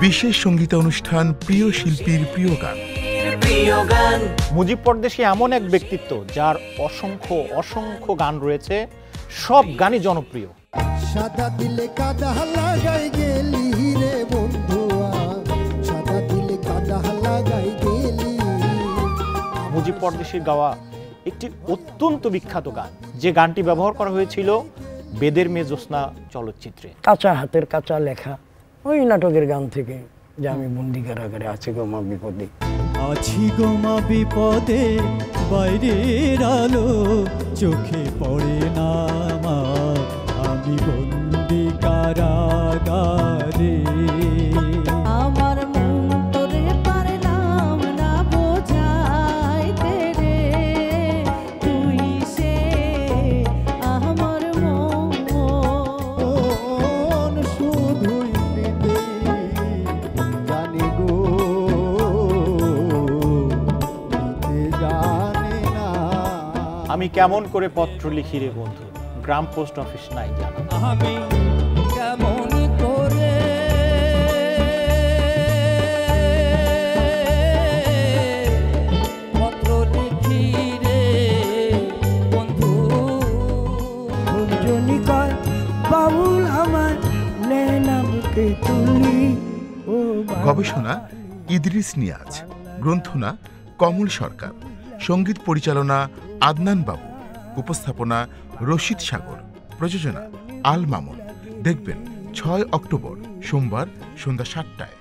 বিশেষ সঙ্গীতানুষ্ঠান প্রিয় শিল্পীর প্রিয় গান। মুজিব পরদেশী এমন এক ব্যক্তিত্ব যার অসংখ্য অসংখ্য গান রয়েছে, সব গানই জনপ্রিয়। সাদা দিলে কাদা লাগাই গেলি রে বন্ধুয়া, সাদা দিলে কাদা লাগাই গেলি। মুজিব পরদেশীর গাওয়া একটি অত্যন্ত বিখ্যাত গান, যে গানটি ব্যবহার করা হয়েছিল বেদের মেয়ে জ্যোৎস্না চলচ্চিত্রে। কাঁচা হাতের কাঁচা লেখা, ওই নাটকের গান থেকে, যে আমি বন্দি কারাগারে আছি গো মা বিপদে, আছি গো মা বিপদে, বাইরের আলো চোখে পড়ে না আমার, আমি বন্দি কারাগারে। আমার মন তোরে পারলাম না বোঝাইতে রে, তুই সে আমার মন শুধুই দিতে জানি গো, দিতে জানি না। আমি কেমন করে পত্র লিখি রে বন্ধু, গ্রাম পোস্ট অফিস নাই জানা। আমি কেমন করে পত্র লিখি রে বন্ধু, জনি কয় বাবুল আমার নেনা বুকে তুলি। ও গবেষণা ইদ্রিস নিয়াজ, গ্রন্থনা কমল সরকার, সঙ্গীত পরিচালনা আদনান বাবু, উপস্থাপনা রশিদ সাগর, প্রযোজনা আল মামুন। দেখবেন 6 অক্টোবর সোমবার সন্ধ্যা 7টায়।